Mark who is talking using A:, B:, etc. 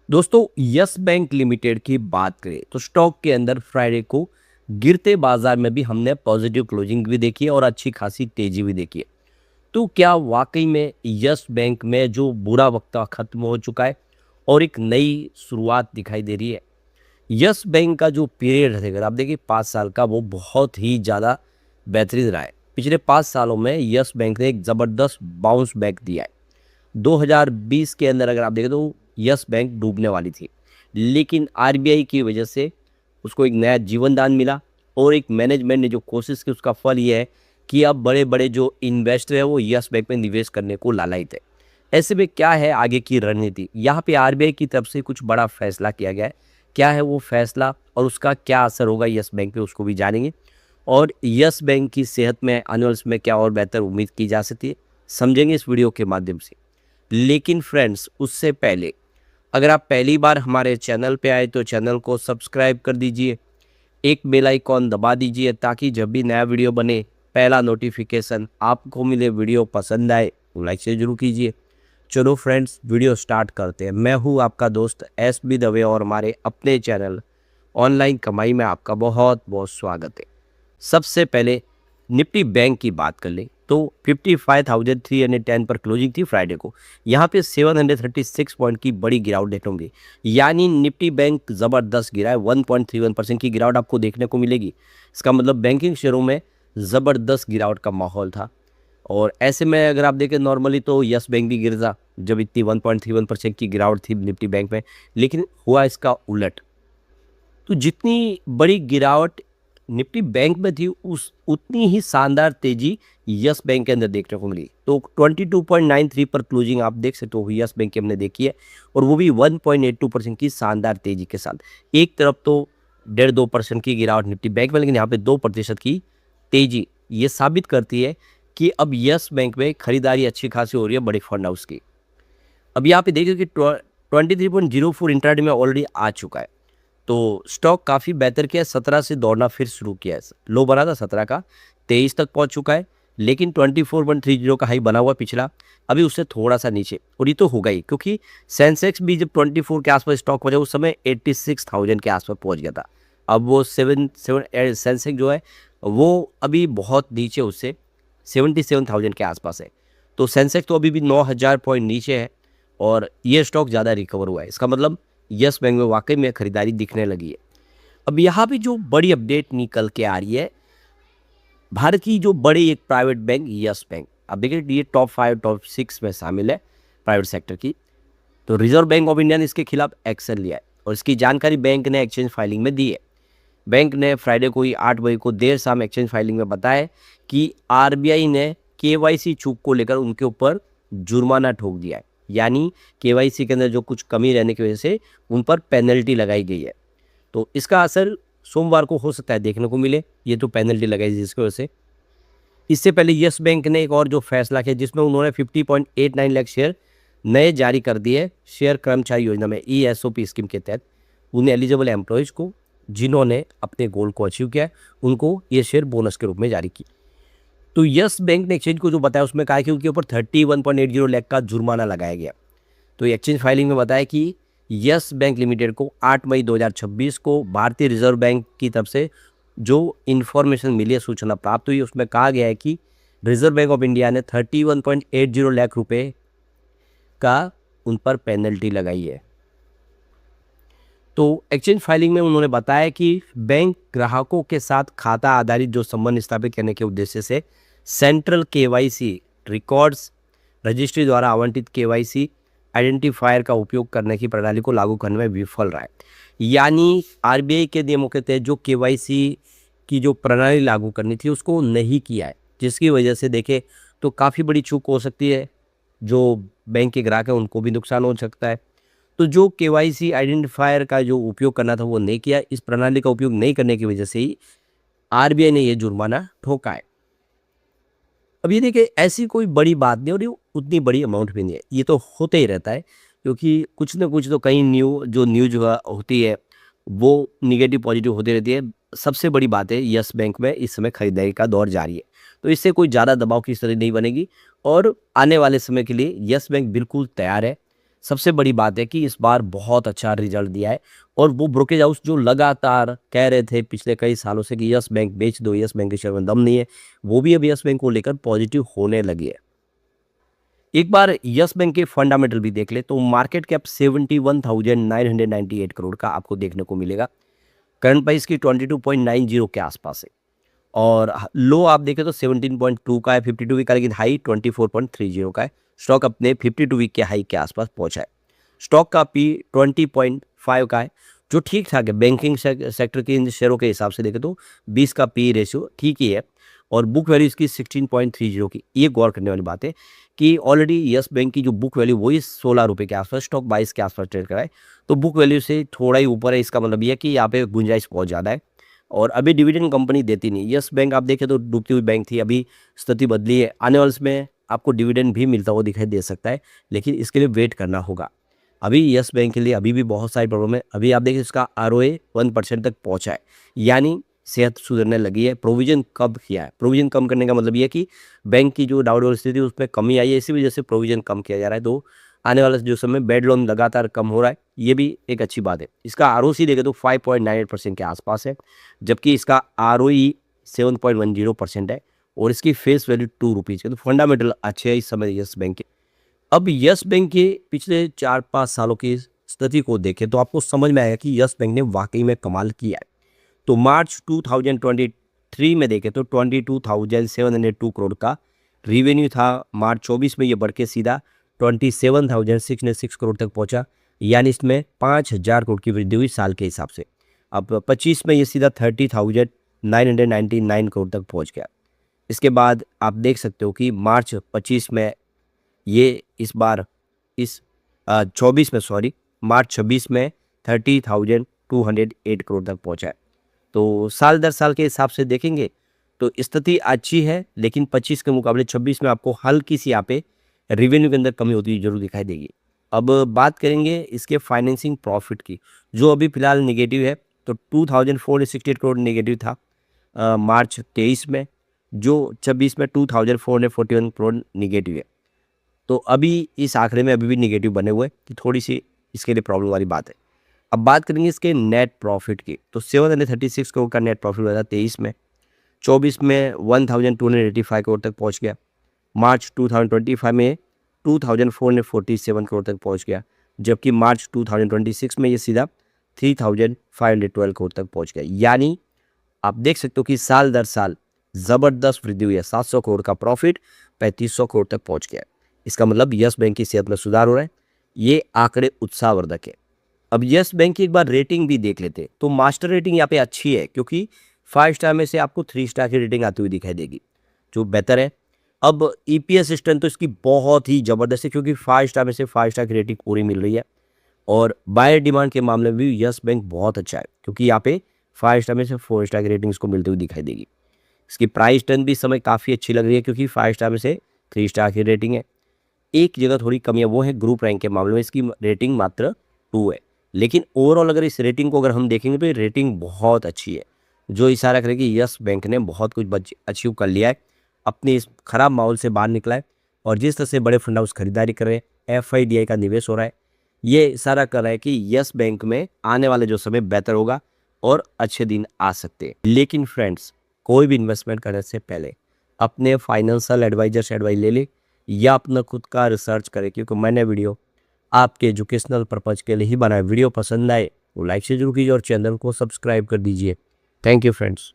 A: दोस्तों, yes bank limited की बात करें तो स्टॉक के अंदर फ्राइडे को गिरते बाजार में भी हमने पॉजिटिव क्लोजिंग भी देखी है और अच्छी खासी तेजी भी देखी है। तो क्या वाकई में यस बैंक में जो बुरा वक्त खत्म हो चुका है और एक नई शुरुआत दिखाई दे रही है? यस बैंक का जो पीरियड है, अगर आप देखिए 5 साल का, वो बहुत ही ज़्यादा बेहतरीन रहा है। पिछले 5 सालों में यस बैंक ने एक ज़बरदस्त बाउंस बैक दिया है। 2020 के अंदर अगर आप देखें तो यस बैंक डूबने वाली थी, लेकिन आरबीआई की वजह से उसको एक नया जीवन दान मिला और एक मैनेजमेंट ने जो कोशिश की उसका फल ये है कि अब बड़े बड़े जो इन्वेस्टर है वो यस बैंक में निवेश करने को लालायित है। ऐसे में क्या है आगे की रणनीति? यहाँ पे आरबीआई की तरफ से कुछ बड़ा फैसला किया गया है। क्या है वो फैसला और उसका क्या असर होगा यस बैंक पे, उसको भी जानेंगे। और यस बैंक की सेहत में आने वाले समय क्या और बेहतर उम्मीद की जा सकती है, समझेंगे इस वीडियो के माध्यम से। लेकिन फ्रेंड्स, उससे पहले अगर आप पहली बार हमारे चैनल पे आए तो चैनल को सब्सक्राइब कर दीजिए, एक बेल आइकॉन दबा दीजिए ताकि जब भी नया वीडियो बने पहला नोटिफिकेशन आपको मिले। वीडियो पसंद आए तो लाइक से जरूर कीजिए। चलो फ्रेंड्स, वीडियो स्टार्ट करते हैं। मैं हूँ आपका दोस्त एस बी दवे और हमारे अपने चैनल ऑनलाइन कमाई में आपका बहुत बहुत स्वागत है। सबसे पहले निफ्टी बैंक की बात कर लें तो 55,310 पर क्लोजिंग थी फ्राइडे को। यहाँ पे 736 पॉइंट की बड़ी गिरावट देखने होंगे, यानी निफ्टी बैंक ज़बरदस्त गिरा है। 1.31% की गिरावट आपको देखने को मिलेगी। इसका मतलब बैंकिंग शेयरों में ज़बरदस्त गिरावट का माहौल था। और ऐसे में अगर आप देखें नॉर्मली तो यस बैंक भी गिरता जब इतनी 1.31% की गिरावट थी निफ्टी बैंक में, लेकिन हुआ इसका उलट। तो जितनी बड़ी गिरावट निफ्टी बैंक में थी उस उतनी ही शानदार तेजी यस बैंक के अंदर देखने को मिली। तो 22.93 पर क्लोजिंग आप देख सकते हो यस बैंक की हमने देखी है, और वो भी 1.82% की शानदार तेजी के साथ। एक तरफ तो 1.5-2% की गिरावट निफ्टी बैंक में, लेकिन यहाँ पे 2% की तेजी ये साबित करती है कि अब यस बैंक में खरीदारी अच्छी खासी हो रही है बड़े फंड हाउस की। अब यहाँ पे देखिए कि 23.04 इंट्राडे में ऑलरेडी आ चुका है। तो स्टॉक काफ़ी बेहतर किया है, 17 से दौड़ना फिर शुरू किया है। लो बना था 17 का, 23 तक पहुंच चुका है, लेकिन 24.30 का हाई बना हुआ पिछला, अभी उससे थोड़ा सा नीचे। और ये तो होगा ही क्योंकि सेंसेक्स भी जब 24 के आसपास स्टॉक पहुंचा उस समय 86,000 के आसपास पहुंच गया था। अब वो सेंसेक्स जो है वो अभी बहुत नीचे, उससे 77,000 के आसपास है। तो सेंसेक्स तो अभी भी 9,000 पॉइंट नीचे है और ये स्टॉक ज़्यादा रिकवर हुआ है। इसका मतलब यस बैंक में वाकई में खरीदारी दिखने लगी है। अब यहाँ पे जो बड़ी अपडेट निकल के आ रही है, भारत की जो बड़ी एक प्राइवेट बैंक यस बैंक, अब देखिए ये टॉप 5 टॉप 6 में शामिल है प्राइवेट सेक्टर की। तो रिजर्व बैंक ऑफ इंडिया ने इसके खिलाफ एक्शन लिया है और इसकी जानकारी बैंक ने एक्सचेंज फाइलिंग में दी है। बैंक ने फ्राइडे को ही 8 बजे को देर शाम एक्सचेंज फाइलिंग में बताया कि आरबीआई ने केवाईसी चूक को लेकर उनके ऊपर जुर्माना ठोक दिया है, यानी केवाईसी के अंदर जो कुछ कमी रहने की वजह से उन पर पेनल्टी लगाई गई है। तो इसका असर सोमवार को हो सकता है देखने को मिले, ये तो पेनल्टी लगाई जिसकी वजह से। इससे पहले यस बैंक ने एक और जो फैसला किया जिसमें उन्होंने 50.89 लाख शेयर नए जारी कर दिए शेयर कर्मचारी योजना में, ESOP स्कीम के तहत उन्हें एलिजिबल एम्प्लॉयज़ को जिन्होंने अपने गोल को अचीव किया है उनको ये शेयर बोनस के रूप में जारी की। तो यस बैंक ने एक्सचेंज को जो बताया उसमें कहा कि उनके ऊपर 31.80 लाख का जुर्माना लगाया गया। तो एक्सचेंज फाइलिंग में बताया कि यस बैंक लिमिटेड को 8 मई 2026 को भारतीय रिजर्व बैंक की तरफ से जो इन्फॉर्मेशन मिली है, सूचना प्राप्त हुई, उसमें कहा गया है कि रिजर्व बैंक ऑफ इंडिया ने 31.80 लाख रुपए का उन पर पेनल्टी लगाई है। तो एक्सचेंज फाइलिंग में उन्होंने बताया कि बैंक ग्राहकों के साथ खाता आधारित जो संबंध स्थापित करने के उद्देश्य से सेंट्रल केवाईसी रिकॉर्ड्स रजिस्ट्री द्वारा आवंटित केवाईसी आइडेंटिफायर का उपयोग करने की प्रणाली को लागू करने में विफल रहा है। यानी आरबीआई के नियमों के तहत जो केवाईसी की जो प्रणाली लागू करनी थी उसको नहीं किया है, जिसकी वजह से देखें तो काफ़ी बड़ी चूक हो सकती है। जो बैंक के ग्राहक हैं उनको भी नुकसान हो सकता है। तो जो केवाईसी आइडेंटिफायर का जो उपयोग करना था वो नहीं किया, इस प्रणाली का उपयोग नहीं करने की वजह से ही आरबीआई ने ये जुर्माना ठोका है। अब ये देखिए ऐसी कोई बड़ी बात नहीं और ये उतनी बड़ी अमाउंट भी नहीं है, ये तो होते ही रहता है क्योंकि कुछ ना कुछ तो कहीं न्यूज होती है वो निगेटिव पॉजिटिव होती रहती है। सबसे बड़ी बात है यस बैंक में इस समय खरीदारी का दौर जारी है, तो इससे कोई ज़्यादा दबाव की स्थिति नहीं बनेगी और आने वाले समय के लिए यस बैंक बिल्कुल तैयार है। सबसे बड़ी बात है कि इस बार बहुत अच्छा रिजल्ट दिया है और वो ब्रोकेज हाउस जो लगातार कह रहे थे पिछले कई सालों से कि यस बैंक बेच दो, यस बैंक के शेयर में दम नहीं है, वो भी अब यस बैंक को लेकर पॉजिटिव होने लगी है। एक बार यस बैंक के फंडामेंटल भी देख ले तो मार्केट कैप 71,998 करोड़ का आपको देखने को मिलेगा। करंट प्राइस की 22.90 के आसपास है और लो आप देखें तो 17.2 का है 52 वीक का, लेकिन हाई 24.30 का है। स्टॉक अपने 52 वीक के हाई के आसपास पहुंचा है। स्टॉक का पी 20.5 का है जो ठीक ठाक है। बैंकिंग सेक्टर के इन शेयरों के हिसाब से देखें तो 20 का पी रेशियो ठीक ही है और बुक वैल्यू इसकी 16.30 की। ये गौर करने वाली बात है कि ऑलरेडी यस बैंक की जो बुक वैल्यू वही 16 रुपये के आसपास, स्टॉक 22 के आसपास ट्रेड कराए, तो बुक वैल्यू से थोड़ा ही ऊपर है। इसका मतलब ये है कि यहाँ पे गुंजाइश बहुत ज़्यादा है और अभी डिविडेंड कंपनी देती नहीं। यस बैंक आप देखें तो डूबती हुई बैंक थी, अभी स्थिति बदली है। आने वाले में आपको डिविडेंड भी मिलता हुआ दिखाई दे सकता है, लेकिन इसके लिए वेट करना होगा। अभी यस बैंक के लिए अभी भी बहुत सारी प्रॉब्लम है। अभी आप देखिए इसका ROA 1% तक पहुंचा है, यानी सेहत सुधरने लगी है। प्रोविजन कब किया है? प्रोविजन कम करने का मतलब ये है कि बैंक की जो डाउनवर्ड स्थिति उसमें कमी आई है, इसी वजह से प्रोविजन कम किया जा रहा है। तो आने वाला जो समय बेड लोन लगातार कम हो रहा है, ये भी एक अच्छी बात है। इसका ROC देखें तो 5.98% के आसपास है, जबकि इसका ROE 7.10% है और इसकी फेस वैल्यू 2 रुपीज़ है। तो फंडामेंटल अच्छे है इस समय यस बैंक के। अब यस बैंक के पिछले 4-5 सालों की स्थिति को देखें तो आपको समझ में आएगा कि यस बैंक ने वाकई में कमाल किया है। तो मार्च 2023 में देखें तो 22,702 करोड़ का रिवेन्यू था। मार्च 24 में ये बढ़ के सीधा 27,606 करोड़ तक पहुंचा, यानी इसमें 5,000 करोड़ की वृद्धि हुई साल के हिसाब से। अब 25 में ये सीधा 30,999 करोड़ तक पहुंच गया। इसके बाद आप देख सकते हो कि मार्च 25 में ये इस बार इस 24 में मार्च 26 में 30,208 करोड़ तक पहुंचा है। तो साल दर साल के हिसाब से देखेंगे तो स्थिति अच्छी है, लेकिन 25 के मुकाबले 26 में आपको हल्की सी यहाँ पे रेवेन्यू के अंदर कमी होती हुई जरूर दिखाई देगी। अब बात करेंगे इसके फाइनेंसिंग प्रॉफिट की, जो अभी फिलहाल निगेटिव है। तो 2,468 करोड़ निगेटिव था मार्च 23 में, जो 26 में 2,441 करोड़ निगेटिव है। तो अभी इस आंकड़े में अभी भी निगेटिव बने हुए कि थोड़ी सी इसके लिए प्रॉब्लम वाली बात है। अब बात करेंगे इसके नेट प्रॉफिट की, तो 736 करोड़ का नेट प्रॉफिट हुआ था 23 में। 24 में 1,285 करोड़ तक पहुंच गया। मार्च 2025 में 2,447 करोड़ तक पहुंच गया, जबकि मार्च 2026 में ये सीधा 3,512 करोड़ तक पहुंच गया। यानी आप देख सकते हो कि साल दर साल ज़बरदस्त वृद्धि हुई है। 700 करोड़ का प्रॉफिट 3,500 करोड़ तक पहुंच गया। इसका मतलब यस बैंक की सेहत में सुधार हो रहा है। ये आंकड़े उत्साहवर्धक है। अब यस बैंक की एक बार रेटिंग भी देख लेते हैं तो मास्टर रेटिंग यहाँ पे अच्छी है, क्योंकि 5 स्टार में से आपको 3 स्टार की रेटिंग आती हुई दिखाई देगी, जो बेहतर है। अब EPS स्ट्रेंथ तो इसकी बहुत ही ज़बरदस्त है, क्योंकि 5 स्टार में से 5 स्टार की रेटिंग पूरी मिल रही है। और बायर डिमांड के मामले में भी यस बैंक बहुत अच्छा है, क्योंकि यहाँ पे 5 स्टार में से 4 स्टार की रेटिंग इसको मिलती हुई दिखाई देगी। इसकी प्राइस स्ट्रेंथ भी इस समय काफ़ी अच्छी लग रही है, क्योंकि 5 स्टार में से 3 स्टार की रेटिंग है। एक जगह थोड़ी कमी है, वो है ग्रुप रैंक के मामले में इसकी रेटिंग मात्र 2 है। लेकिन ओवरऑल अगर इस रेटिंग को अगर हम देखेंगे तो ये रेटिंग बहुत अच्छी है, जो इशारा करेगी कि यस बैंक ने बहुत कुछ अचीव कर लिया है, अपने इस खराब माहौल से बाहर निकला है। और जिस तरह से बड़े फंड हाउस खरीदारी कर रहे हैं, FIDI का निवेश हो रहा है, ये इशारा कर रहा है कि यस बैंक में आने वाले जो समय बेहतर होगा और अच्छे दिन आ सकते हैं। लेकिन फ्रेंड्स, कोई भी इन्वेस्टमेंट करने से पहले अपने फाइनेंशियल एडवाइजर से एडवाइस ले ले या अपना खुद का रिसर्च करें, क्योंकि मैंने वीडियो आपके एजुकेशनल पर्पज़ के लिए ही बनाया। वीडियो पसंद आए तो लाइक से जरूर कीजिए और चैनल को सब्सक्राइब कर दीजिए। Thank you friends.